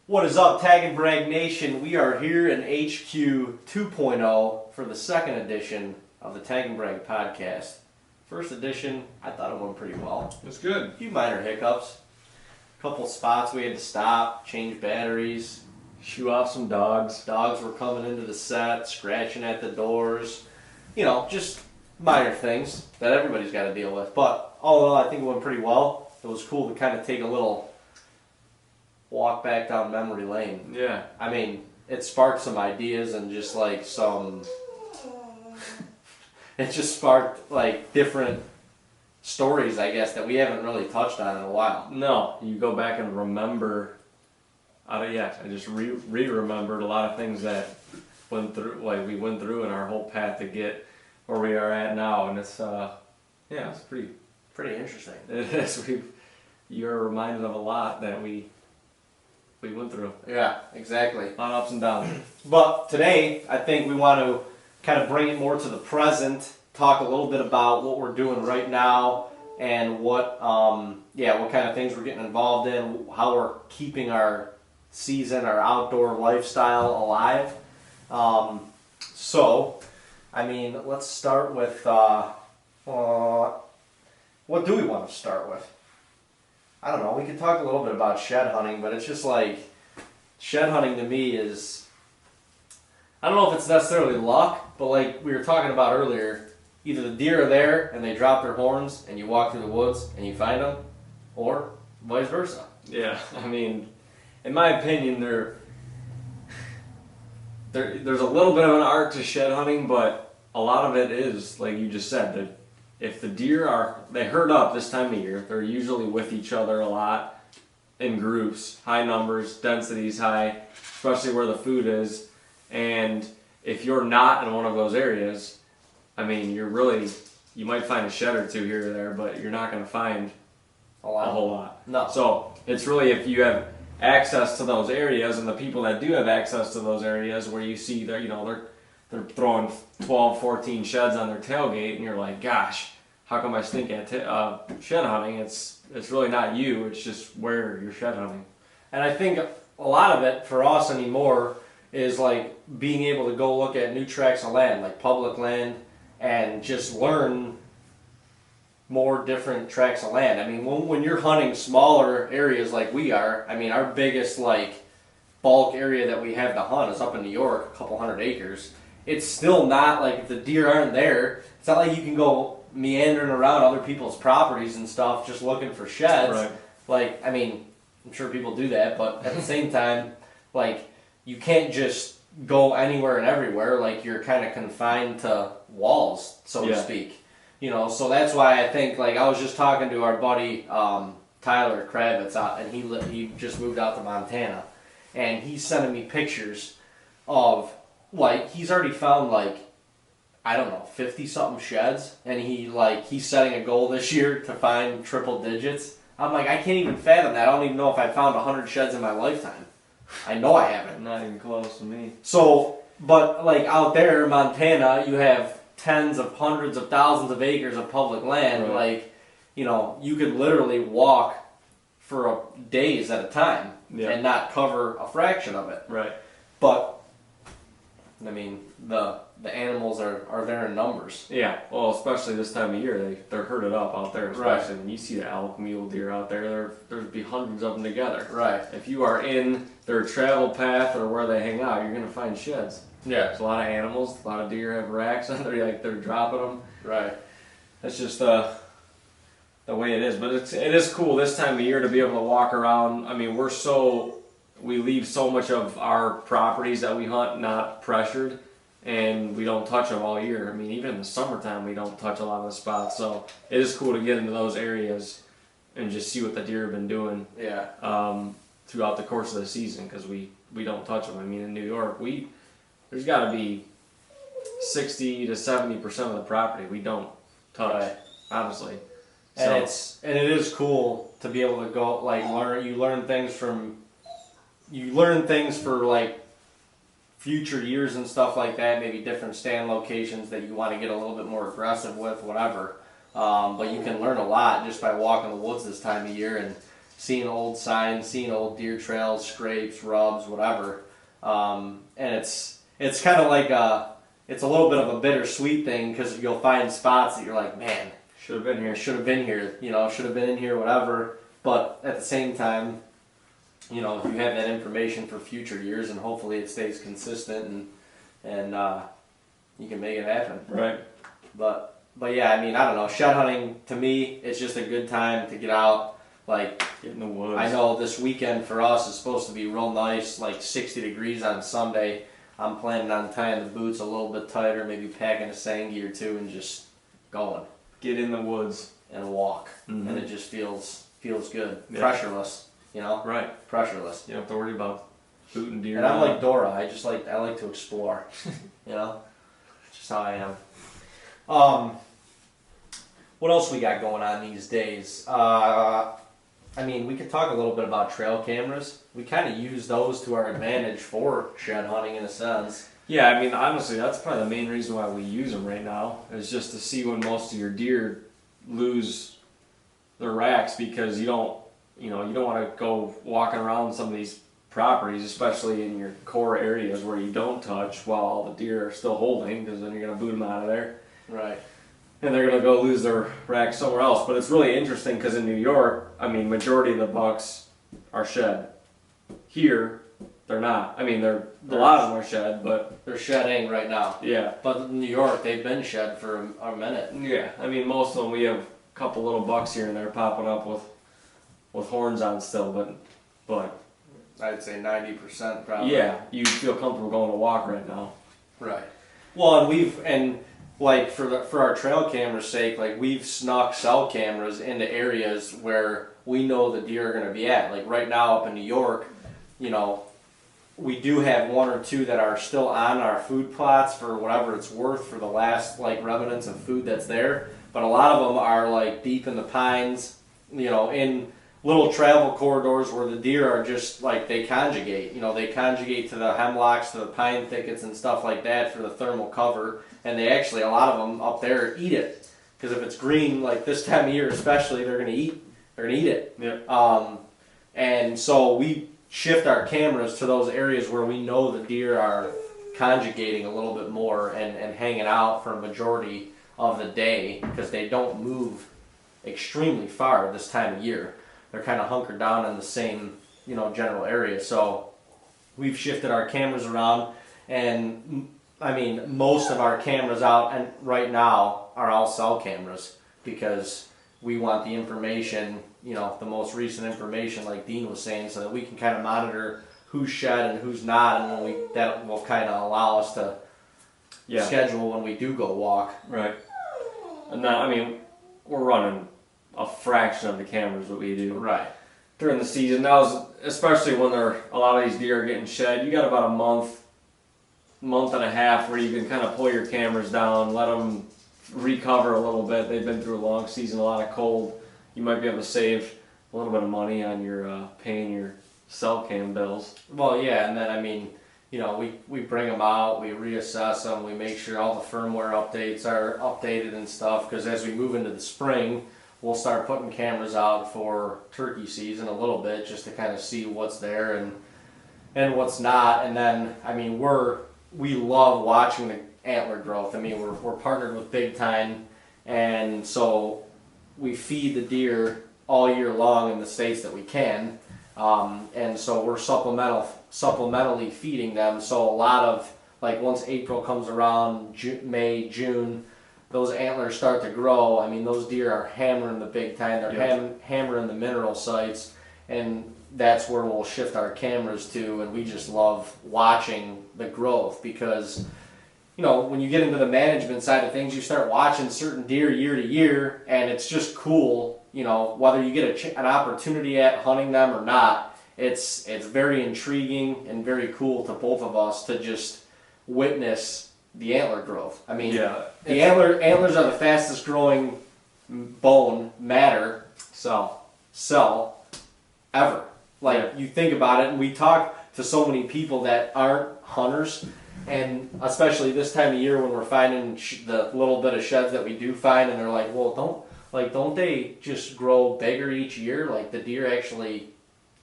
What is up, TAGNBRAG Nation? We are here in HQ 2.0 for the second edition of the TAGNBRAG Podcast. First edition, I thought it went pretty well. It's good. A few minor hiccups. A couple spots we had to stop, change batteries. Shoo off some dogs. Dogs were coming into the set, scratching at the doors. You know, just minor things that everybody's got to deal with. But all in all, I think it went pretty well. It was cool to kind of take a little walk back down memory lane. Yeah. I mean, it sparked some ideas and just like it just sparked like different stories, I guess, that we haven't really touched on in a while. No, you go back and remember. I just remembered a lot of things that we went through in our whole path to get where we are at now, and it's it's pretty interesting. It is. You're reminded of a lot that we went through. Yeah, exactly. A lot of ups and downs. But today, I think we want to kind of bring it more to the present, talk a little bit about what we're doing right now, and what kind of things we're getting involved in, how we're keeping our season, our outdoor lifestyle alive. Let's start with, what do we want to start with? I don't know, we could talk a little bit about shed hunting, but it's just like, shed hunting to me is, I don't know if it's necessarily luck, but like we were talking about earlier, either the deer are there and they drop their horns and you walk through the woods and you find them, or vice versa. Yeah, I mean, in my opinion, there's a little bit of an art to shed hunting, but a lot of it is, like you just said, that if the deer they herd up this time of year, they're usually with each other a lot in groups, high numbers, densities high, especially where the food is. And if you're not in one of those areas, I mean, you might find a shed or two here or there, but you're not going to find a whole lot. No. So it's really if you have access to those areas, and the people that do have access to those areas where you see they're throwing 12, 14 sheds on their tailgate, and you're like, gosh, how come I stink at shed hunting? It's really not you, it's just where you're shed hunting. And I think a lot of it for us anymore is like being able to go look at new tracts of land, like public land, and just learn more different tracts of land. I mean, when you're hunting smaller areas like we are, I mean, our biggest like bulk area that we have to hunt is up in New York, a couple hundred acres. It's still not like, if the deer aren't there, it's not like you can go meandering around other people's properties and stuff just looking for sheds. Right. Like, I mean, I'm sure people do that, but at the same time, like, you can't just go anywhere and everywhere. Like, you're kind of confined to walls, so to speak. You know, so that's why I think, like, I was just talking to our buddy Tyler Kravitz, and he just moved out to Montana, and he's sending me pictures of, like, he's already found, like, I don't know, 50-something sheds, and he's setting a goal this year to find triple digits. I'm like, I can't even fathom that. I don't even know if I found 100 sheds in my lifetime. I know I haven't. Not even close to me. So, but, like, out there in Montana, you have tens of hundreds of thousands of acres of public land. Right. Like, you know, you could literally walk for days at a time and not cover a fraction of it. Right. But, I mean, the animals are there in numbers. Yeah, well, especially this time of year, they're herded up out there, especially when you see the elk, mule deer out there, there'd be hundreds of them together. Right. If you are in their travel path or where they hang out, you're going to find sheds. Yeah. There's a lot of animals, a lot of deer have racks, and they're dropping them. Right. That's just the way it is. But it is cool this time of year to be able to walk around. I mean, we leave so much of our properties that we hunt not pressured, and we don't touch them all year. I mean, even in the summertime, we don't touch a lot of the spots. So it is cool to get into those areas and just see what the deer have been doing throughout the course of the season, because we don't touch them. I mean, in New York, there's got to be 60 to 70% of the property we don't touch, honestly. And it is cool to be able to go, like, learn things for like future years and stuff like that, maybe different stand locations that you want to get a little bit more aggressive with, whatever. But you can learn a lot just by walking the woods this time of year, and seeing old signs, seeing old deer trails, scrapes, rubs, whatever. And it's kind of like it's a little bit of a bittersweet thing because you'll find spots that you're like, man, should have been here. Should have been here. Should have been in here, whatever. But at the same time, if you have that information for future years, and hopefully it stays consistent, and you can make it happen. Right. But yeah, I don't know. Shed hunting to me, it's just a good time to get out. Like, get in the woods. I know this weekend for us is supposed to be real nice, like 60 degrees on Sunday. I'm planning on tying the boots a little bit tighter, maybe packing a Sangi or two, and just going. Get in the woods and walk, mm-hmm. and it just feels good, yeah. pressureless. Right. Pressureless. You don't have to worry about booting deer. And I'm like Dora. I like to explore. Just how I am. What else we got going on these days? We could talk a little bit about trail cameras. We kind of use those to our advantage for shed hunting in a sense. Yeah, honestly, that's probably the main reason why we use them right now, is just to see when most of your deer lose their racks, because you don't want to go walking around some of these properties, especially in your core areas where you don't touch while all the deer are still holding, because then you're going to boot them out of there. Right. And they're going to go lose their rack somewhere else. But it's really interesting because in New York, majority of the bucks are shed. Here, they're not. A lot of them are shed, but they're shedding right now. Yeah. But in New York, they've been shed for a minute. Yeah. Most of them, we have a couple little bucks here and there popping up with horns on still, but I'd say 90% probably. Yeah, you feel comfortable going to walk right now. Right. Well, and for our trail camera's sake, we've snuck cell cameras into areas where we know the deer are going to be at. Like right now up in New York, we do have one or two that are still on our food plots for whatever it's worth for the last remnants of food that's there. But a lot of them are deep in the pines, in little travel corridors where the deer are just they conjugate. They conjugate to the hemlocks, to the pine thickets and stuff like that for the thermal cover. And they actually, a lot of them up there eat it, because if it's green this time of year especially, they're gonna eat it. Yeah. And so we shift our cameras to those areas where we know the deer are conjugating a little bit more and hanging out for a majority of the day, because they don't move extremely far this time of year. They're kind of hunkered down in the same general area. So we've shifted our cameras around, and most of our cameras out and right now are all cell cameras, because we want the information, the most recent information, like Dean was saying, so that we can kind of monitor who's shed and who's not, and that will kind of allow us to schedule when we do go walk. Right. And now, we're running a fraction of the cameras that we do. Right. During the season. Now, especially when a lot of these deer are getting shed, you got about a month and a half where you can kind of pull your cameras down, let them recover a little bit. They've been through a long season, a lot of cold. You might be able to save a little bit of money on your paying your cell cam bills. Well, yeah, and then we bring them out, we reassess them, we make sure all the firmware updates are updated and stuff, because as we move into the spring, we'll start putting cameras out for turkey season a little bit, just to kind of see what's there and what's not. And then we love watching the antler growth. We're partnered with Big Time, and so we feed the deer all year long in the states that we can, and so we're supplementally feeding them. So a lot of once April comes around, May, June, those antlers start to grow. Those deer are hammering the Big Time. They're hammering the mineral sites, and that's where we'll shift our cameras to. And we just love watching the growth, because when you get into the management side of things, you start watching certain deer year to year, and it's just cool. Whether you get an opportunity at hunting them or not, it's very intriguing and very cool to both of us to just witness the antler growth. The antlers are the fastest growing bone matter cell ever. You think about it, and we talk to so many people that aren't hunters, and especially this time of year when we're finding the little bit of sheds that we do find, and they're like, well, like, don't they just grow bigger each year? Like, the deer actually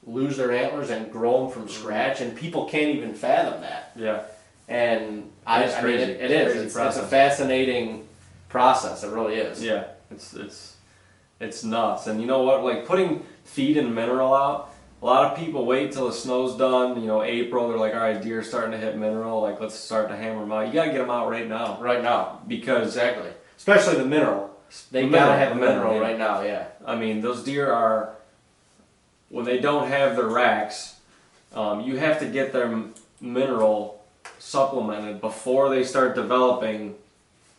lose their antlers and grow them from scratch, and people can't even fathom that. Yeah. And I mean, it is. It's a fascinating process. It really is. Yeah, it's nuts. And you know what? Like putting feed and mineral out. A lot of people wait till the snow's done. You know, April. They're like, all right, deer's starting to hit mineral. Like, let's start to hammer them out. You gotta get them out right now. Right now, because exactly. Especially the mineral. They gotta have the mineral right now. Yeah. I mean, those deer are when they don't have their racks. You have to get their mineral supplemented before they start developing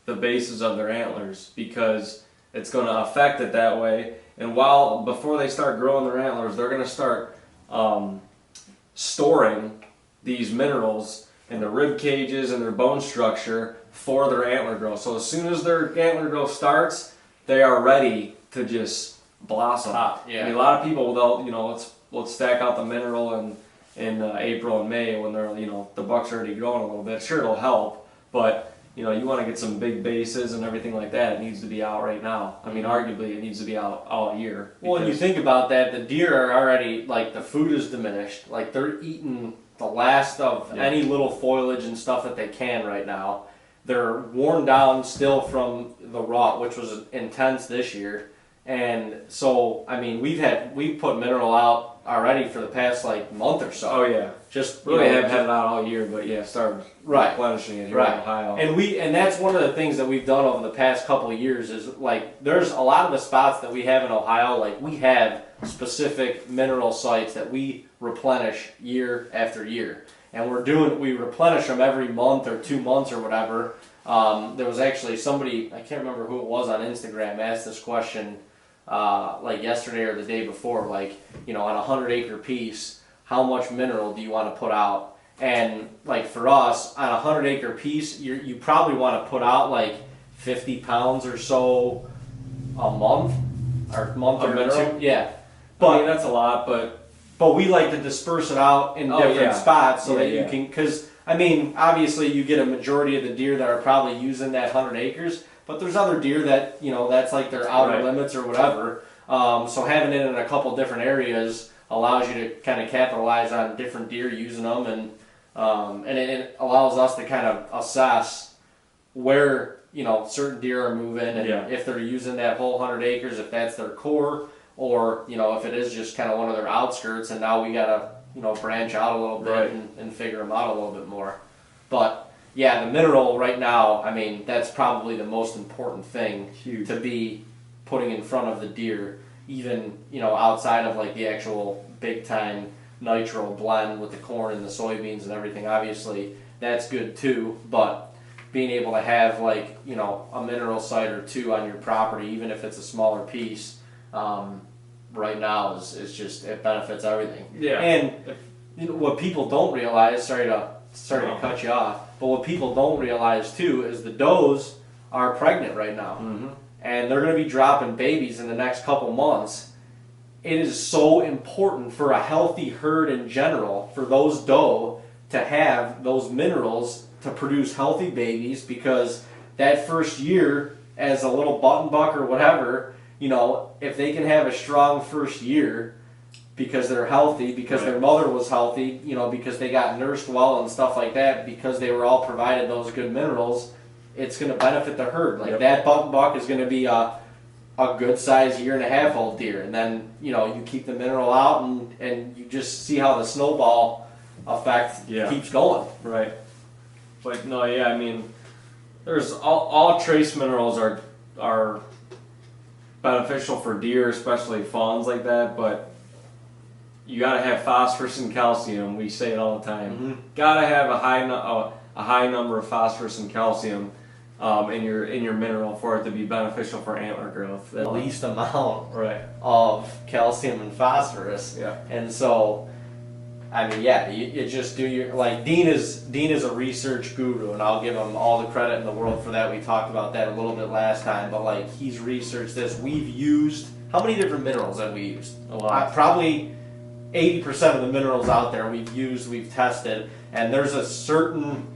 the bases of their antlers, because it's going to affect it that way. And before they start growing their antlers, they're going to start storing these minerals in their rib cages and their bone structure for their antler growth. So as soon as their antler growth starts, they are ready to just blossom. Yeah. I mean, a lot of people, let's stack out the mineral in April and May when they're, the buck's already growing a little bit. Sure, it'll help, but you want to get some big bases and everything like that. It needs to be out right now. I mean, arguably, it needs to be out all year. Well, when you think about that, the deer are already, like, the food is diminished. Like, they're eating the last of any little foliage and stuff that they can right now. They're worn down still from the rut, which was intense this year. And so, I mean, we've put mineral out already for the past month or so. Oh yeah, just really haven't had it out all year, but yeah, started replenishing it here in Ohio. And that's one of the things that we've done over the past couple of years is there's a lot of the spots that we have in Ohio, we have specific mineral sites that we replenish year after year, and we replenish them every month or 2 months or whatever. There was actually somebody, I can't remember who it was, on Instagram asked this question yesterday or the day before, on a 100-acre piece, how much mineral do you want to put out? And for us, on a 100-acre piece, you probably want to put out 50 pounds or so a month, or mineral? two. Yeah, but I mean, that's a lot, but we like to disperse it out in different spots so that you can, because I mean, obviously you get a majority of the deer that are probably using that 100 acres. But there's other deer that, that's their outer limits or whatever. So having it in a couple different areas allows you to kind of capitalize on different deer using them, and it allows us to kind of assess where, certain deer are moving, and if they're using that whole 100 acres, if that's their core, or, if it is just kind of one of their outskirts, and now we got to, branch out a little bit and figure them out a little bit more. But yeah, the mineral right now, I mean, that's probably the most important thing to be putting in front of the deer, even, outside of the actual big time nitro blend with the corn and the soybeans and everything. Obviously, that's good too, but being able to have a mineral site or two on your property, even if it's a smaller piece, right now is just, it benefits everything. Yeah. And what people don't realize, sorry to cut you off, but what people don't realize too is the does are pregnant right now, and they're going to be dropping babies in the next couple months. It is so important for a healthy herd in general for those doe to have those minerals to produce healthy babies, because that first year as a little button buck or whatever, if they can have a strong first year, because they're healthy, because their mother was healthy, because they got nursed well and stuff like that, because they were all provided those good minerals, it's going to benefit the herd. That button buck is going to be a good size 1.5 old deer, and then you keep the mineral out, and you just see how the snowball effect keeps going. Right. But no, I mean, there's all trace minerals are beneficial for deer, especially fawns like that, but you gotta have phosphorus and calcium. We say it all the time. Gotta have a high number of phosphorus and calcium in your mineral for it to be beneficial for antler growth. The least amount of calcium and phosphorus. Yeah. And so, I mean, you just do your Dean is a research guru, and I'll give him all the credit in the world for that. We talked about that a little bit last time, but he's researched this. We've used, how many different minerals have we used? A lot. Probably 80% of the minerals out there we've tested, and there's a certain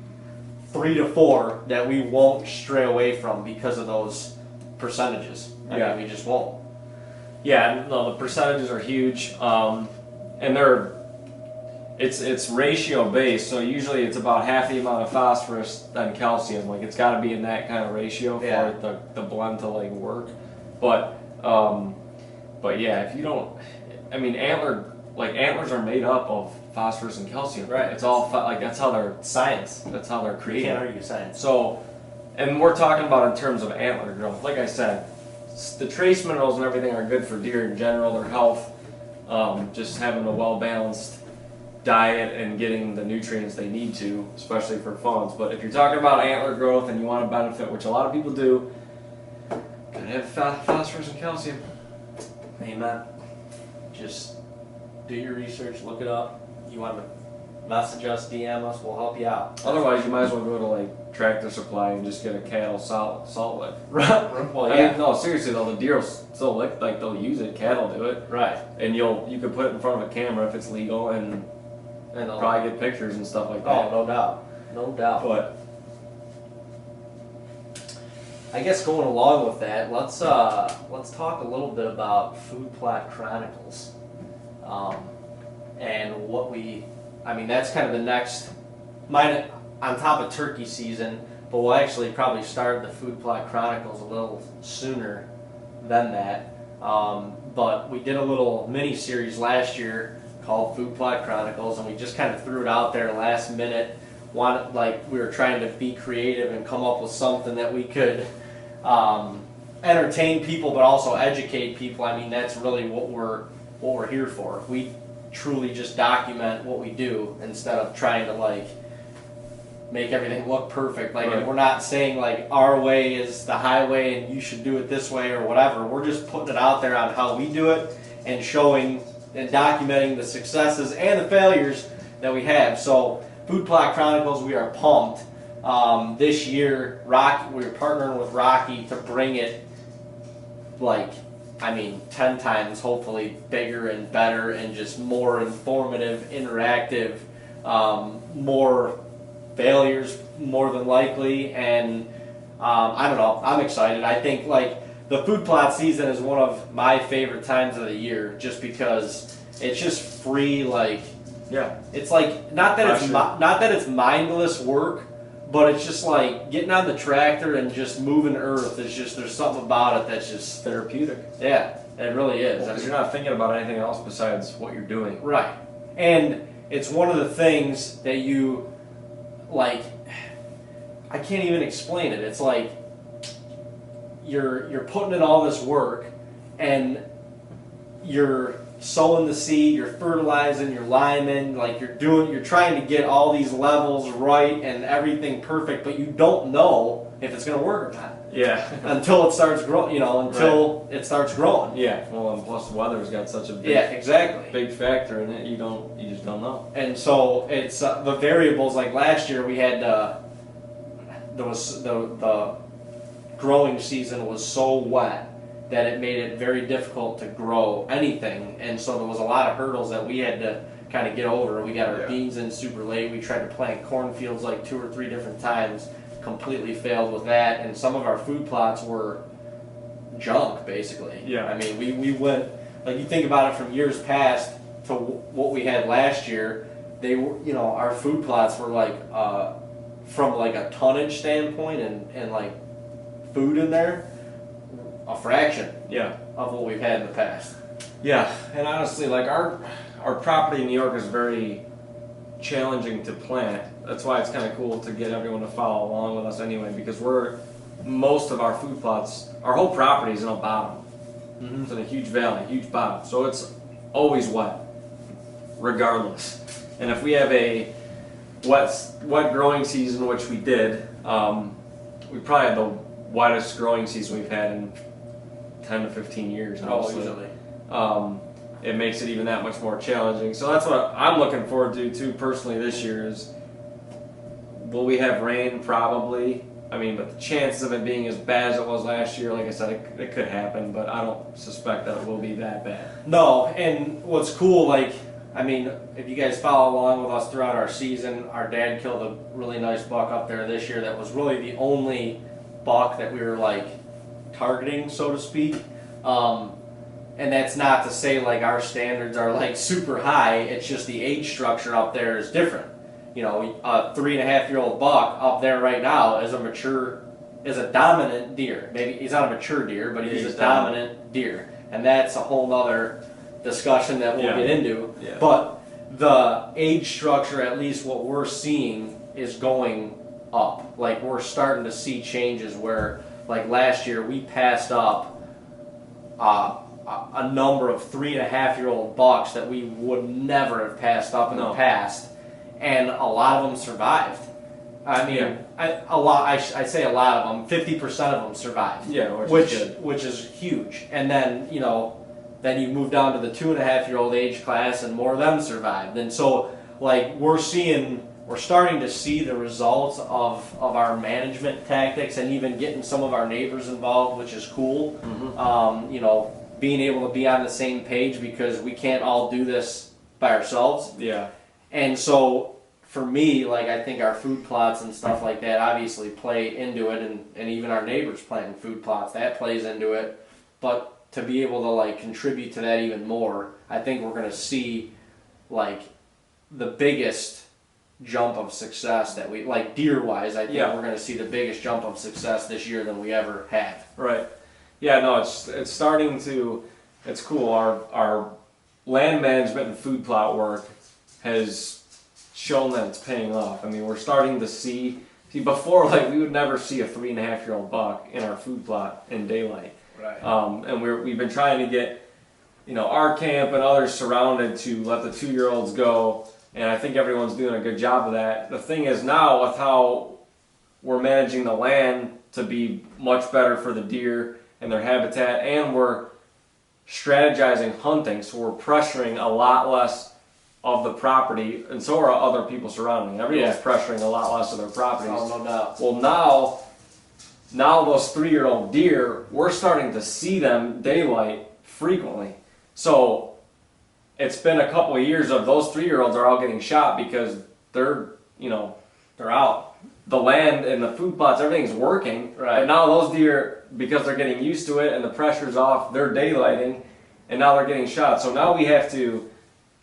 3 to 4 that we won't stray away from because of those percentages. I mean, we just won't. Yeah, no, the percentages are huge, and it's ratio based. So usually it's about half the amount of phosphorus than calcium. Like it's got to be in that kind of ratio for the blend to like work. But yeah, if you don't, I mean, antlers are made up of phosphorus and calcium. Right. It's all like that's how they're science. That's how they're created. You can't argue science. So, and we're talking about in terms of antler growth. Like I said, the trace minerals and everything are good for deer in general, their health. Just having a well-balanced diet and getting the nutrients they need to, especially for fawns. But if you're talking about antler growth and you want to benefit, which a lot of people do, gotta have phosphorus and calcium. Amen. Just do your research, look it up. You want to message us, DM us, we'll help you out. Otherwise, you might as well go to like Tractor Supply and just get a cattle salt lick. Right. Well, I mean, no, seriously though, the deer will still lick, like they'll use it. Cattle do it. Right. And you could put it in front of a camera if it's legal and probably get pictures and stuff like that. Oh, no doubt. No doubt. But I guess going along with that, let's talk a little bit about Food Plot Chronicles, and that's kind of the next, mine on top of turkey season, but we'll actually probably start the Food Plot Chronicles a little sooner than that. But we did a little mini series last year called Food Plot Chronicles, and we just kind of threw it out there last minute. We were trying to be creative and come up with something that we could entertain people, but also educate people. I mean, that's really what we're here for. We truly just document what we do instead of trying to make everything look perfect. Right. We're not saying our way is the highway and you should do it this way or whatever. We're just putting it out there on how we do it and showing and documenting the successes and the failures that we have. So Food Plot Chronicles, we are pumped. This year, we're partnering with Rocky to bring it 10 times, hopefully bigger and better and just more informative, interactive, more failures more than likely, and I don't know, I'm excited. I think the food plot season is one of my favorite times of the year just because it's just free, it's not that it's mindless work, but it's just getting on the tractor and just moving earth. It's just, there's something about it that's just therapeutic. Yeah, it really is. Because you're not thinking about anything else besides what you're doing. Right. And it's one of the things that you, I can't even explain it. It's you're putting in all this work and you're sowing the seed, you're fertilizing, you're liming, you're trying to get all these levels right and everything perfect, but you don't know if it's going to work or not. Yeah. Until it starts growing, it starts growing. Yeah. Well, and plus the weather's got such a big factor in it. You just don't know. And so it's the variables. Like last year, we had the growing season was so wet that it made it very difficult to grow anything, and so there was a lot of hurdles that we had to kind of get over. We got our beans in super late. We tried to plant cornfields 2 or 3 different times, completely failed with that, and some of our food plots were junk, basically. Yeah. I mean, we went, you think about it from years past to what we had last year, they were, our food plots were from a tonnage standpoint and food in there, a fraction of what we've had in the past. Yeah, and honestly, our property in New York is very challenging to plant. That's why it's kind of cool to get everyone to follow along with us anyway, because most of our food plots, our whole property is in a bottom. Mm-hmm. It's in a huge valley, huge bottom. So it's always wet, regardless. And if we have a wet growing season, which we did, we probably had the wettest growing season we've had in 10 to 15 years. Usually. It makes it even that much more challenging. So that's what I'm looking forward to too personally this year is, will we have rain? Probably. I mean, but the chances of it being as bad as it was last year, like I said, it could happen, but I don't suspect that it will be that bad. No, and what's cool, if you guys follow along with us throughout our season, our dad killed a really nice buck up there this year that was really the only buck that we were targeting, so to speak. And that's not to say like our standards are like super high. It's just the age structure up there is different. You know, a 3.5-year-old buck up there right now is a dominant deer. Maybe he's not a mature deer, but he's a dominant deer, and that's a whole nother discussion that we'll get into. Yeah. But the age structure, at least what we're seeing, is going up. Like we're starting to see changes where, like last year, we passed up a number of 3.5-year-old bucks that we would never have passed up in the past, and a lot of them survived. I mean, I say a lot of them. 50% of them survived. Yeah, which is huge. And then then you move down to the 2.5-year-old age class, and more of them survived. And so, like we're starting to see the results of our management tactics, and even getting some of our neighbors involved, which is cool. Mm-hmm. Being able to be on the same page, because we can't all do this by ourselves. Yeah. And so for me, like I think our food plots and stuff like that obviously play into it, and even our neighbors planting food plots, that plays into it. But to be able to like contribute to that even more, I think we're going to see like the biggest jump of success that we, like deer wise, I think we're going to see the biggest jump of success this year than we ever have. Right. Yeah, no, it's starting to, it's cool. Our land management and food plot work has shown that it's paying off. I mean, we're starting to see before, like we would never see a 3.5-year-old buck in our food plot in daylight. Right. And we've been trying to get, our camp and others surrounded to let the 2-year-olds go, and I think everyone's doing a good job of that. The thing is now, with how we're managing the land to be much better for the deer and their habitat, and we're strategizing hunting, so we're pressuring a lot less of the property, and so are other people surrounding. Everyone's pressuring a lot less of their properties. Oh, no doubt. Well, now those 3-year-old deer, we're starting to see them daylight frequently. So it's been a couple of years of those 3-year-olds are all getting shot because they're out. The land and the food plots, everything's working. Right. But now those deer, because they're getting used to it and the pressure's off, they're daylighting, and now they're getting shot. So now we have to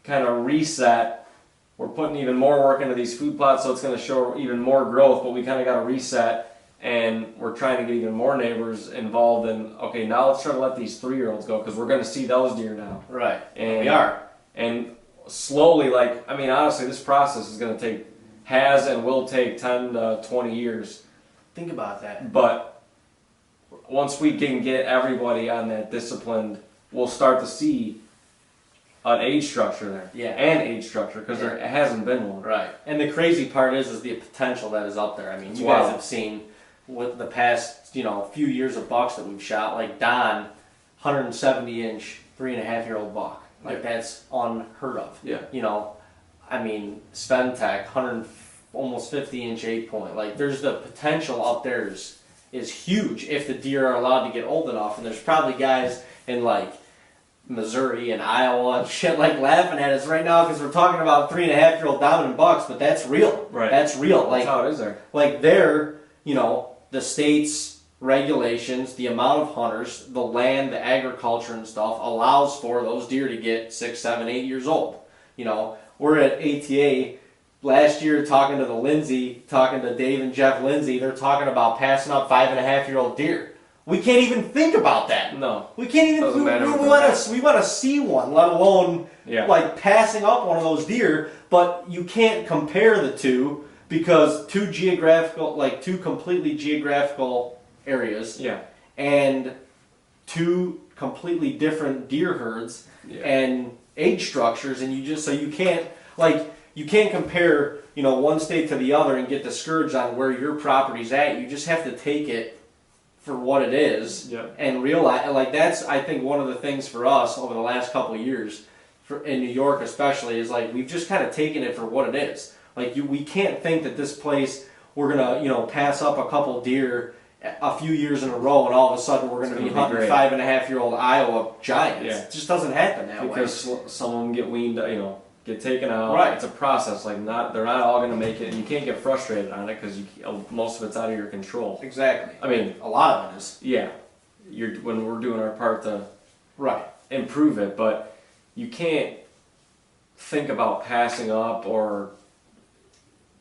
kind of reset. We're putting even more work into these food plots, so it's going to show even more growth, but we kind of got to reset, and we're trying to get even more neighbors involved in, okay, now let's try to let these 3-year-olds go, because we're going to see those deer now. Right. And we are. And slowly, honestly, this process is going to has and will take 10 to 20 years. Think about that. But once we can get everybody on that disciplined, we'll start to see an age structure there. Yeah. And age structure, because there hasn't been one. Right. And the crazy part is the potential that is up there. I mean, you guys have seen with the past, few years of bucks that we've shot, like Don, 170-inch, 3.5-year-old buck. Like that's unheard of. Yeah. Sventek, almost 50-inch 8-point. Like there's the potential up there is huge if the deer are allowed to get old enough. And there's probably guys in like Missouri and Iowa and shit like laughing at us right now because we're talking about 3.5-year-old dominant bucks, but that's real. Right. That's real. Like, that's how it is there. Like the state's regulations, the amount of hunters, the land, the agriculture and stuff allows for those deer to get 6, 7, 8 years old. We're at ATA last year talking to Dave and Jeff Lindsay. They're talking about passing up 5.5-year-old deer. We can't even think about that. No. We can't even. We want to see one, let alone like passing up one of those deer. But you can't compare the two because two completely geographical areas. Yeah. And two completely different deer herds and age structures, and you can't compare one state to the other and get discouraged on where your property's at. You just have to take it for what it is and realize, like that's I think one of the things for us over the last couple of years in New York especially is like we've just kind of taken it for what it is. Like we can't think that this place we're gonna pass up a couple deer a few years in a row and all of a sudden we're gonna be hunting 5.5-year-old Iowa giants. Yeah. It just doesn't happen that way. Because some of them get weaned, get taken out. Right. It's a process. Like they're not all going to make it, and you can't get frustrated on it because most of it's out of your control. Exactly. I mean, a lot of it is. Yeah. when we're doing our part to right improve it, but you can't think about passing up or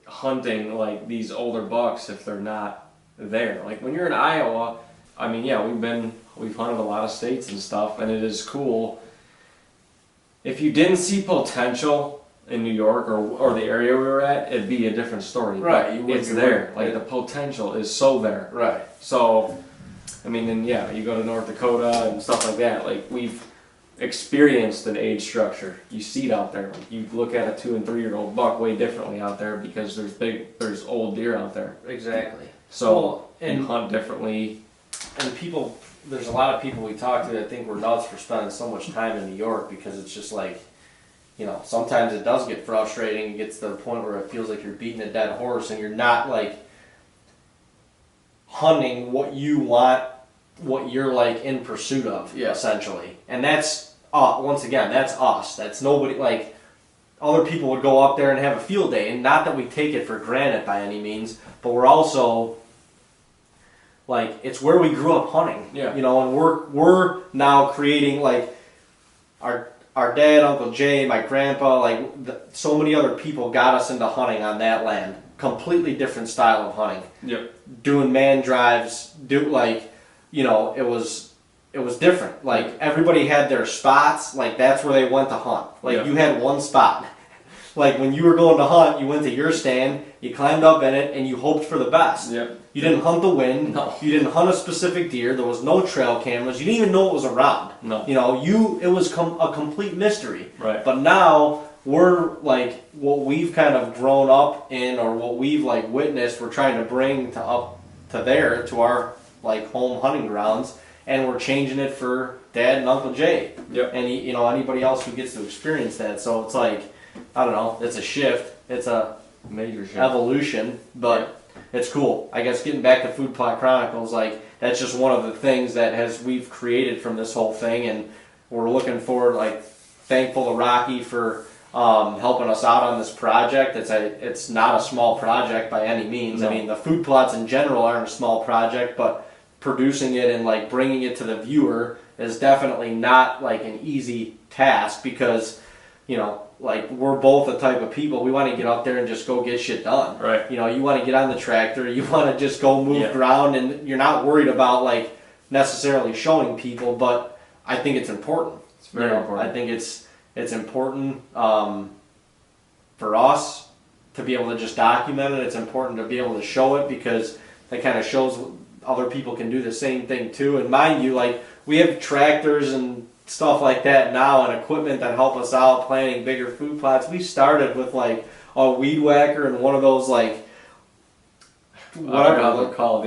hunting like these older bucks if they're not there. Like when you're in Iowa, I mean, yeah, we've hunted a lot of states and stuff, and it is cool. If you didn't see potential in New York or the area we were at, it'd be a different story. Right, but it's there. Like the potential is so there. Right. So, I mean, and yeah, you go to North Dakota and stuff like that. Like we've experienced an age structure. You see it out there. Like you look at a 2 and 3 year old buck way differently out there because there's old deer out there. Exactly. So you hunt differently. And there's a lot of people we talk to that think we're nuts for spending so much time in New York because it's just like, sometimes it does get frustrating. It gets to the point where it feels like you're beating a dead horse and you're not like hunting what you want, what you're like in pursuit of, essentially. And that's, once again, that's us. That's nobody, like, other people would go up there and have a field day. And not that we take it for granted by any means, but we're also, like, it's where we grew up hunting. Yeah. And we're now creating, like, our dad, Uncle Jay, my grandpa, like, so many other people got us into hunting on that land. Completely different style of hunting. Yep. Doing man drives, it was different. Like, everybody had their spots, like, that's where they went to hunt. Like, you had one spot. Like, when you were going to hunt, you went to your stand, you climbed up in it, and you hoped for the best. Yep. You didn't hunt the wind. No. You didn't hunt a specific deer. There was no trail cameras. You didn't even know it was around. No. It was a complete mystery. Right. But now, we're, like, what we've kind of grown up in, or what we've, like, witnessed, we're trying to bring to our, like, home hunting grounds, and we're changing it for Dad and Uncle Jay. Yep. And, anybody else who gets to experience that. So it's like, I don't know, it's a shift. It's a major shift. Evolution, but it's cool. I guess getting back to Food Plot Chronicles, like, that's just one of the things that we've created from this whole thing, and we're looking forward, like, thankful to Rocky for helping us out on this project. It's not a small project by any means. No. I mean, the food plots in general aren't a small project, but producing it and, like, bringing it to the viewer is definitely not, like, an easy task because, like, we're both the type of people, we want to get out there and just go get shit done. Right. You want to get on the tractor, you want to just go move ground, and you're not worried about, like, necessarily showing people, but I think it's important. It's very important. I think it's important for us to be able to just document it. It's important to be able to show it because that kind of shows other people can do the same thing too. And mind you, like, we have tractors and stuff like that now and equipment that help us out planting bigger food plots. We started with, like, a weed whacker and one of those, like, whatever they're called,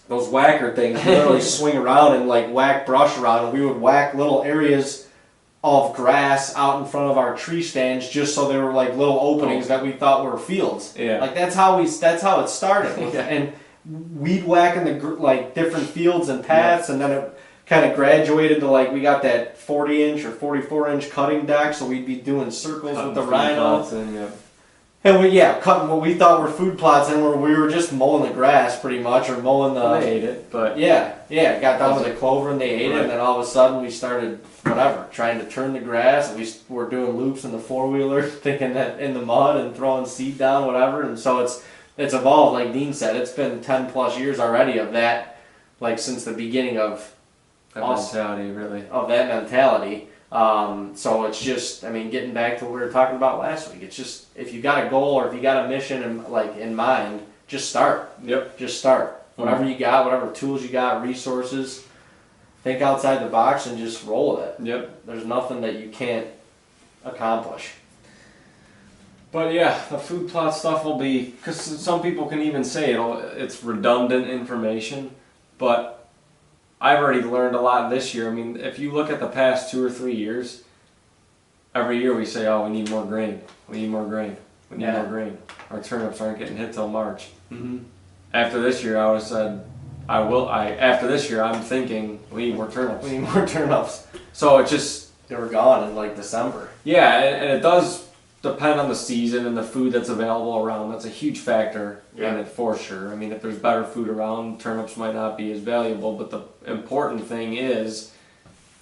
those whacker things. You literally swing around and, like, whack brush around, and we would whack little areas of grass out in front of our tree stands just so there were, like, little openings that we thought were fields. Yeah. Like, that's how it started. Yeah. And weed whacking the, like, different fields and paths, and then it kind of graduated to, like, we got that 40-inch or 44-inch cutting deck, so we'd be doing circles with the rhino. And cutting what we thought were food plots, and we were just mowing the grass pretty much, or mowing the... They ate it, but... it got down to the clover and they ate it, and then all of a sudden we started, trying to turn the grass, and we were doing loops in the four-wheeler, thinking that in the mud and throwing seed down, whatever, and so it's evolved, like Dean said. It's been 10 plus years already of that, like, since the beginning of that mentality, really. Of that mentality. So it's just, getting back to what we were talking about last week. It's just, if you got a goal or if you got a mission in mind, just start. Yep. Just start. Whatever you got, whatever tools you got, resources, think outside the box and just roll with it. Yep. There's nothing that you can't accomplish. But yeah, the food plot stuff will be, because some people can even say it's redundant information, but I've already learned a lot this year. If you look at the past 2 or 3 years, every year we say, we need more grain. We need more grain. We need more grain. Our turnips aren't getting hit till March. Mm-hmm. After this year, I would have said, after this year, I'm thinking, we need more turnips. We need more turnips. So it just... They were gone in, like, December. Yeah, and it does depend on the season and the food that's available around. That's a huge factor in it for sure. I mean, if there's better food around, turnips might not be as valuable. But the important thing is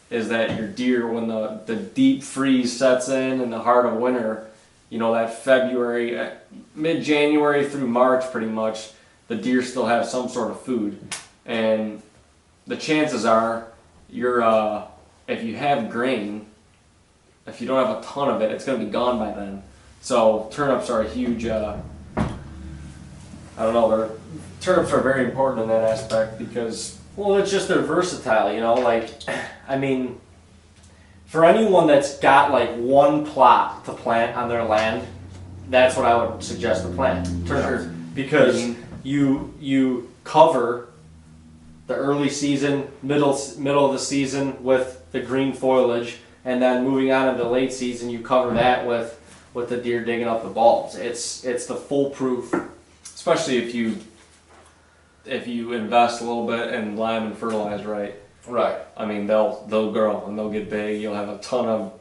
that your deer, when the deep freeze sets in the heart of winter, you know, that February, mid-January through March pretty much, the deer still have some sort of food. And the chances are, if you have grain, if you don't have a ton of it, it's going to be gone by then. So turnips are a huge, turnips are very important in that aspect because... Well, it's just they're versatile, you know, like, I mean, for anyone that's got like one plot to plant on their land, that's what I would suggest to plant, turnips. Sure. Because you cover the early season, middle of the season with the green foliage, and then moving on into late season, you cover that with the deer digging up the bulbs. It's the foolproof. Especially if you invest a little bit in lime and fertilize right. Right. I mean, they'll grow and they'll get big. You'll have a ton of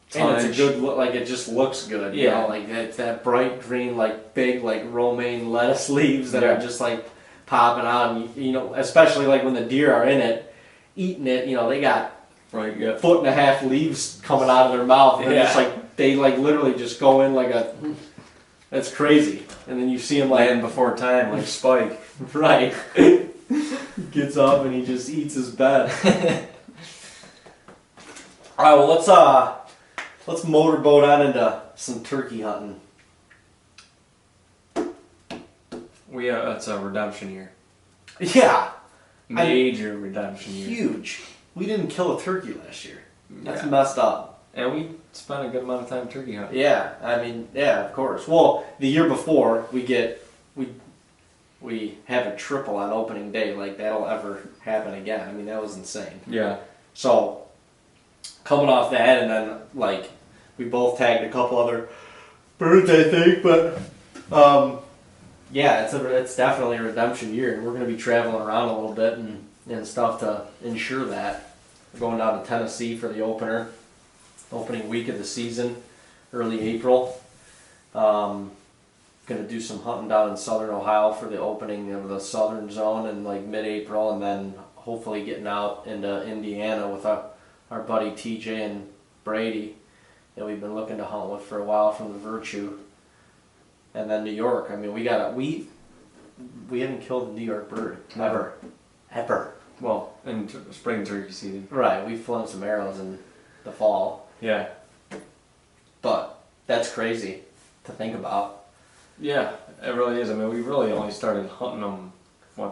tonnage. And it's a good look, like it just looks good. You know, like that bright green, like big, like romaine lettuce leaves that are just like popping out. And you know, especially like when the deer are in it, eating it. You know, they got foot and a half leaves coming out of their mouth. And just like they like literally just go in like a. That's crazy. And then you see him land before time, like Spike. Right. He gets up and he just eats his bed. All right, well let's motorboat on into some turkey hunting. That's a redemption year. Yeah. Major redemption year. Huge. We didn't kill a turkey last year. That's messed up. And we spent a good amount of time turkey hunting. Yeah, I mean, yeah, of course. Well, the year before we have a triple on opening day, like that'll ever happen again. I mean, that was insane. Yeah. So coming off that, and then like we both tagged a couple other birds, I think, but yeah, it's definitely a redemption year, and we're gonna be traveling around a little bit and stuff to ensure that. We're going down to Tennessee for the opening week of the season, early April. Gonna do some hunting down in southern Ohio for the opening of the southern zone in like mid-April, and then hopefully getting out into Indiana with our buddy TJ and Brady that we've been looking to hunt with for a while from the Virtue. And then New York. I mean, we haven't killed a New York bird ever. Well, in spring turkey season. Right, we've flown some arrows in the fall. Yeah. But that's crazy to think about. Yeah, it really is. I mean, we really only started hunting them,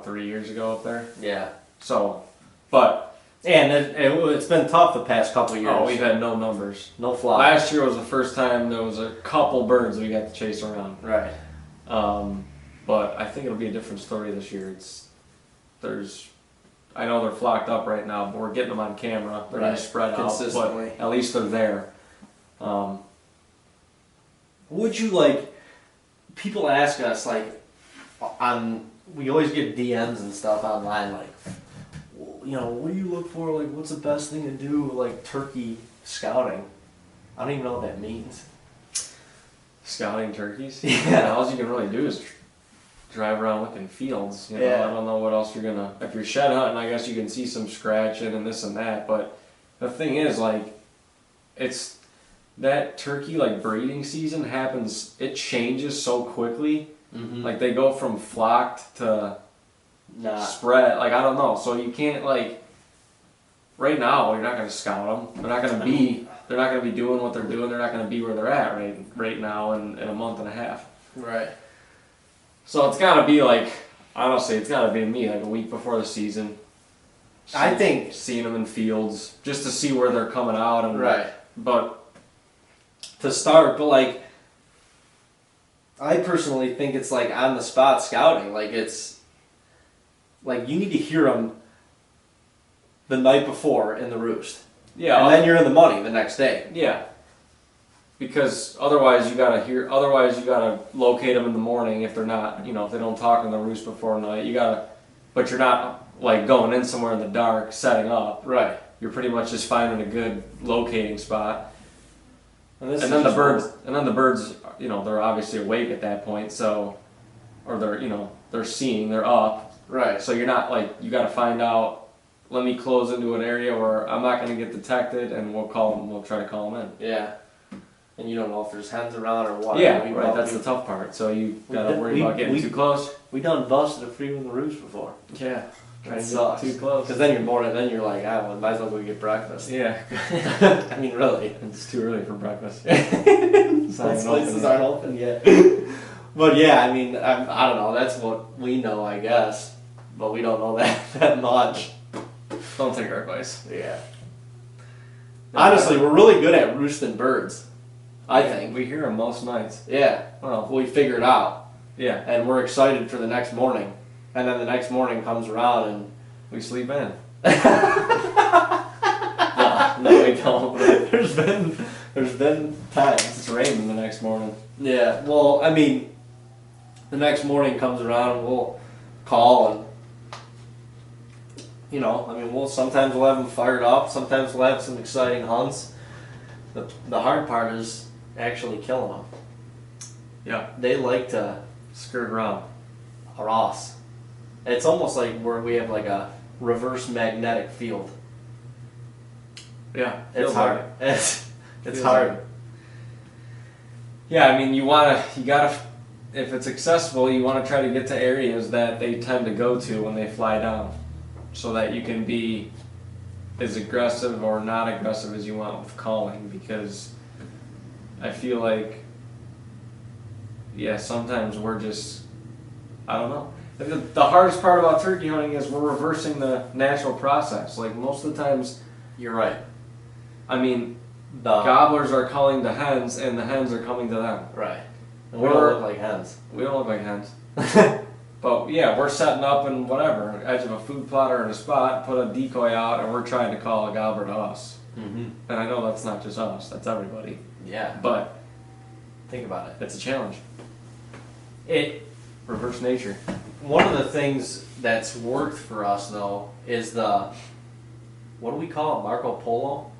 3 years ago up there? Yeah. So, but... And it's been tough the past couple of years. Oh, we've had no numbers. No flies. Last year was the first time there was a couple birds we got to chase around. Right. But I think it'll be a different story this year. I know they're flocked up right now, but we're getting them on camera. They're going to spread out, but at least they're there. Would you like... People ask us, like, we always get DMs and stuff online, like, you know, what do you look for? Like, what's the best thing to do, like, turkey scouting? I don't even know what that means. Scouting turkeys? Yeah. All you can really do is drive around looking fields. You know, yeah. I don't know what else you're gonna. If you're shed hunting, I guess you can see some scratching and this and that. But the thing is, like, it's that turkey like breeding season happens. It changes so quickly. Mm-hmm. Like they go from flocked to spread. Like I don't know. So you can't like. Right now, you're not gonna scout them. They're not gonna be. They're not gonna be doing what they're doing. They're not gonna be where they're at right now in a month and a half. Right. So it's got to be like, honestly, it's got to be me like a week before the season. I think seeing them in fields just to see where they're coming out and right. But to start, but like, I personally think it's like on the spot scouting. Like it's like you need to hear them the night before in the roost. Yeah, and then you're in the money the next day. Yeah. Because otherwise you gotta locate them in the morning if they're not, you know, if they don't talk in the roost before night. But you're not like going in somewhere in the dark, setting up. Right. You're pretty much just finding a good locating spot. And then the birds, you know, they're obviously awake at that point, so, or they're, you know, they're seeing, they're up. Right. So you're not like, you got to find out, let me close into an area where I'm not going to get detected, and we'll try to call them in. Yeah. And you don't know if there's hens around or what. Yeah, right, that's the tough part. So you got to worry about getting too close. We done busted a free in the roost before. Yeah. Trying to get too close. Because then you're like, well, might as well go get breakfast. Yeah. I mean, really. It's too early for breakfast. Those places aren't open yet. But yeah, I mean, I don't know. That's what we know, I guess. But we don't know that much. Don't take our advice. Yeah. Honestly, we're really good at roosting birds. I think. We hear them most nights. Yeah. Well, we figure it out. Yeah. And we're excited for the next morning. And then the next morning comes around and we sleep in. No, we don't. There's been times it's raining the next morning. Yeah. Well, I mean, the next morning comes around and we'll call and, you know, I mean, sometimes we'll have them fired up. Sometimes we'll have some exciting hunts. The hard part is actually killing them. Yeah. They like to skirt around. harass. It's almost like where we have like a reverse magnetic field. Yeah. It's hard. It's hard. Yeah, I mean, you gotta, if it's accessible, you want to try to get to areas that they tend to go to when they fly down, so that you can be as aggressive or not aggressive as you want with calling, because I feel like, yeah, sometimes we're just, I don't know. The hardest part about turkey hunting is we're reversing the natural process. Like most of the times, You're right. I mean, the gobblers are calling the hens and the hens are coming to them. Right. And we don't look like hens. We don't look like hens. But yeah, we're setting up in whatever, edge of a food plot or in a spot, put a decoy out, and we're trying to call a gobbler to us. Mm-hmm. And I know that's not just us, that's everybody. Yeah. But think about it. it's a challenge. Reverse nature. One of the things that's worked for us though is what do we call it, Marco Polo?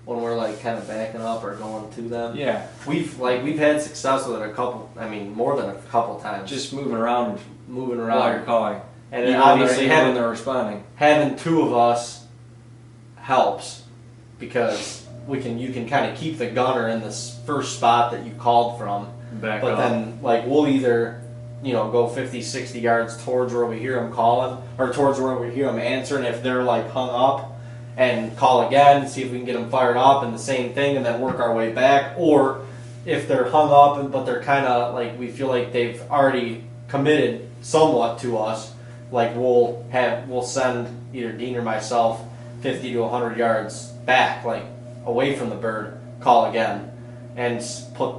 When we're like kind of backing up or going to them. Yeah. We've had success with it more than a couple times. Just moving around while you're calling. And then obviously when they're responding. Having two of us helps, because you can kind of keep the gunner in this first spot that you called from. Back but up. then like we'll either go 50, 60 yards towards where we hear them calling, or towards where we hear them answering if they're like hung up, and call again, see if we can get them fired up, and the same thing, and then work our way back. Or if they're hung up but they're kind of like, we feel like they've already committed somewhat to us, like we'll send either Dean or myself 50 to 100 yards back, like away from the bird, call again, and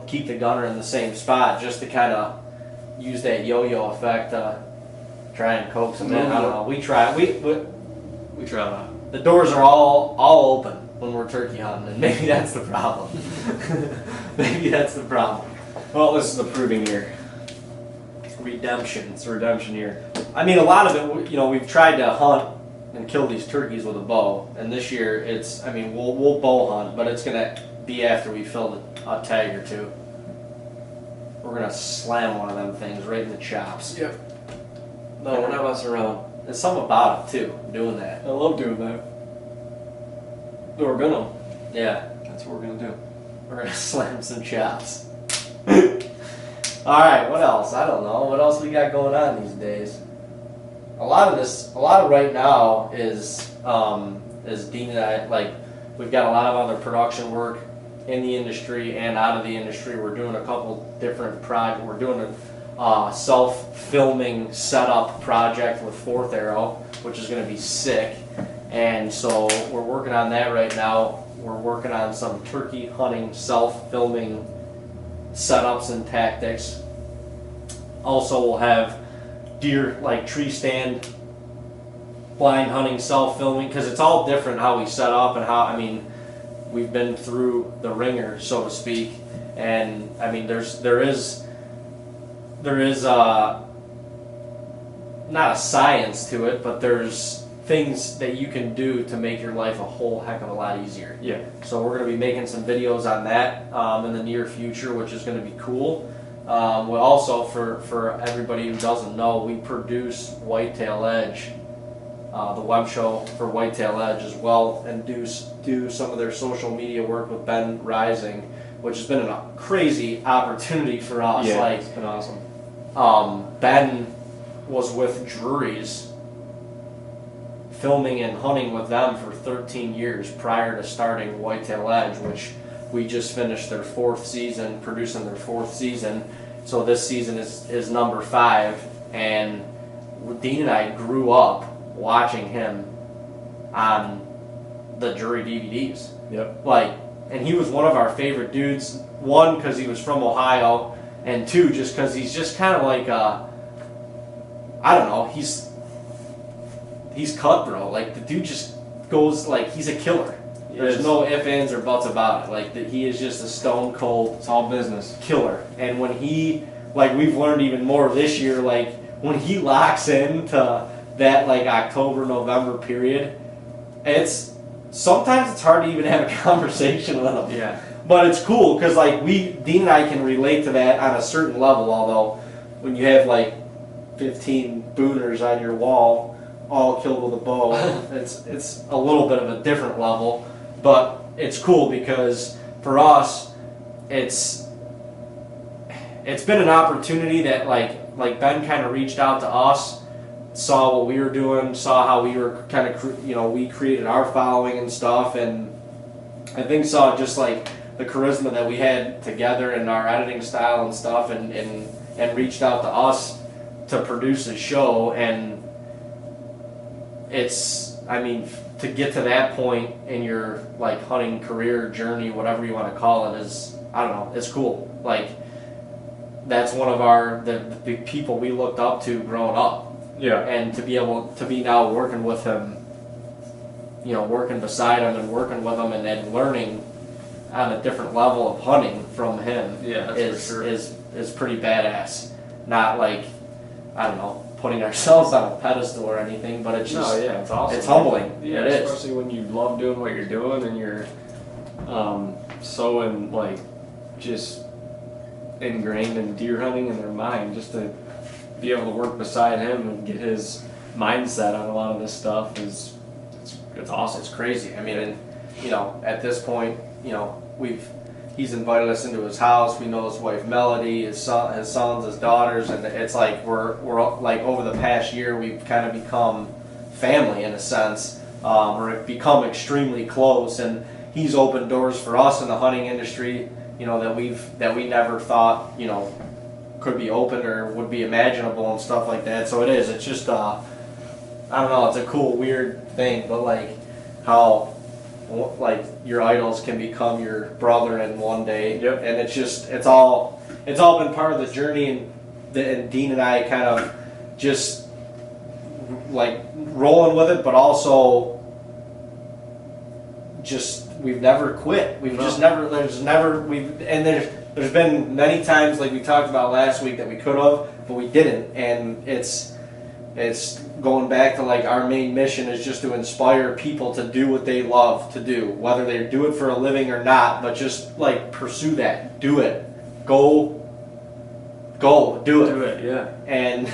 keep the gunner in the same spot, just to kind of use that yo-yo effect to try and coax them in. I don't know. We try. We try that. The doors are all open when we're turkey hunting, and maybe that's the problem. Maybe that's the problem. Well, this is the proving year. Redemption. It's a redemption year. I mean, a lot of it, we've tried to hunt and kill these turkeys with a bow, and this year we'll bow hunt, but it's gonna be after we filled a tag or two. We're gonna slam one of them things right in the chops. Yep. No, we're not messing around. There's something about it too, doing that. I love doing that. No, we're gonna. Yeah. That's what we're gonna do. We're gonna slam some chops. Alright, what else? I don't know. What else we got going on these days? A lot of right now is Dean and I, we've got a lot of other production work in the industry and out of the industry. We're doing a couple different projects. We're doing a self-filming setup project with Fourth Arrow, which is going to be sick. And so we're working on that right now. We're working on some turkey hunting self-filming setups and tactics. Also, we'll have deer, like tree stand, blind hunting, self-filming, because it's all different how we set up and how, we've been through the ringer, so to speak, and there is not a science to it, but there's things that you can do to make your life a whole heck of a lot easier. Yeah. So we're going to be making some videos on that in the near future, which is going to be cool. We also, for everybody who doesn't know, we produce Whitetail Edge, the web show for Whitetail Edge as well, and do some of their social media work with Ben Rising, which has been a crazy opportunity for us. Yeah, like, it's been awesome. Ben was with Drury's, filming and hunting with them for 13 years prior to starting Whitetail Edge, which we just finished their 4th season, producing their 4th season. So this season is number 5, and Dean and I grew up watching him on the Drury DVDs. Yep. And he was one of our favorite dudes. 1, because he was from Ohio, and 2, just because he's just kind of like I don't know, he's cutthroat. Like, the dude just goes, like, he's a killer. There's no ifs, ands, or buts about it. Like, he is just a stone cold, it's all business, killer. And when he, like, we've learned even more this year, like, when he locks into that, like, October, November period, sometimes it's hard to even have a conversation with him. Yeah. But it's cool, because, like, Dean and I can relate to that on a certain level, although when you have, like, 15 booners on your wall, all killed with a bow, it's a little bit of a different level, but it's cool because for us, it's been an opportunity that like Ben kind of reached out to us, saw what we were doing, saw how we were kind of we created our following and stuff, and I think saw just like the charisma that we had together and our editing style and stuff, and reached out to us to produce a show. And to get to that point in your like hunting career journey, whatever you want to call it, is, I don't know, it's cool. Like, that's one of the people we looked up to growing up. Yeah. And to be able to be now working with him, working beside him and working with him and then learning on a different level of hunting from him, is pretty badass. Not like, I don't know, putting ourselves on a pedestal or anything, but it's just, it's awesome. It's humbling. Yeah, it especially when you love doing what you're doing and you're so just ingrained in deer hunting in their mind, just to be able to work beside him and get his mindset on a lot of this stuff it's awesome. It's crazy. I mean, and at this point, he's invited us into his house. We know his wife Melody, his sons, his daughters, and it's like we're like, over the past year we've kind of become family in a sense, or become extremely close, and he's opened doors for us in the hunting industry, that we never thought could be open or would be imaginable and stuff like that. So it's just I don't know, it's a cool, weird thing, but like how like your idols can become your brother in one day. Yep. And it's all been part of the journey, and Dean and I kind of just like rolling with it, but also just we've never quit. There's been many times, like we talked about last week, that we could have, but we didn't. And it's going back to like our main mission is just to inspire people to do what they love to do, whether they do it for a living or not, but just like pursue that, do it, go, do it, yeah. And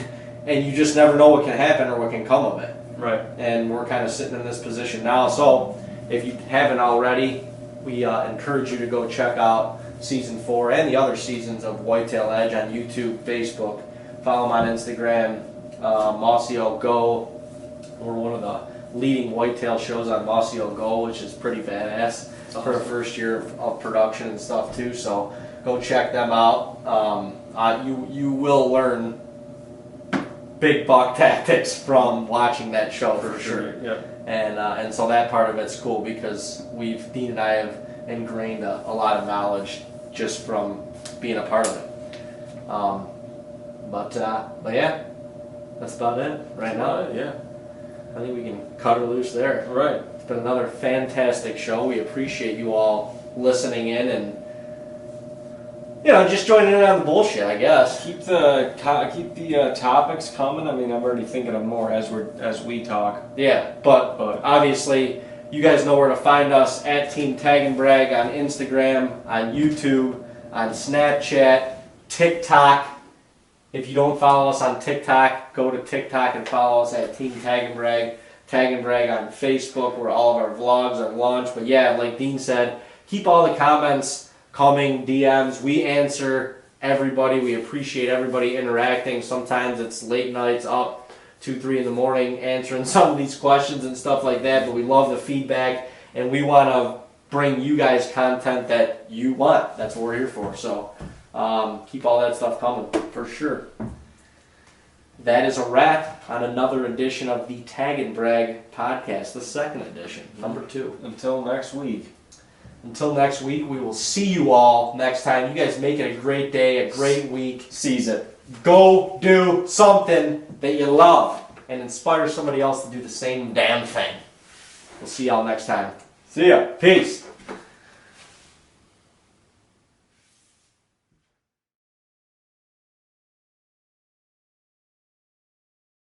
you just never know what can happen or what can come of it. Right. And we're kind of sitting in this position now. So if you haven't already, we encourage you to go check out season 4 and the other seasons of Whitetail Edge on YouTube, Facebook. Follow them on Instagram. Mossio Go. We're one of the leading whitetail shows on Mossio Go, which is pretty badass for the first year of production and stuff too. So go check them out. You will learn big buck tactics from watching that show for sure. Yeah. And so that part of it's cool because Dean and I have ingrained a lot of knowledge just from being a part of it. But yeah. That's about it right now. Yeah. I think we can cut her loose there. Right. It's been another fantastic show. We appreciate you all listening in and just joining in on the bullshit, I guess. Keep the topics coming. I mean, I'm already thinking of more as we talk. Yeah, but obviously, you guys know where to find us at Team Tag and Brag on Instagram, on YouTube, on Snapchat, TikTok. If you don't follow us on TikTok, go to TikTok and follow us at Team Tag and Brag. Tag and Brag on Facebook, where all of our vlogs are launched. But yeah, like Dean said, keep all the comments coming, DMs. We answer everybody. We appreciate everybody interacting. Sometimes it's late nights, up 2, 3 in the morning, answering some of these questions and stuff like that. But we love the feedback, and we want to bring you guys content that you want. That's what we're here for. So keep all that stuff coming, for sure. That is a wrap on another edition of the Tag and Brag Podcast, the second edition, number 2. Until next week. Until next week, we will see you all next time. You guys make it a great day, a great week. Seize it. Go do something that you love and inspire somebody else to do the same damn thing. We'll see y'all next time. See ya. Peace.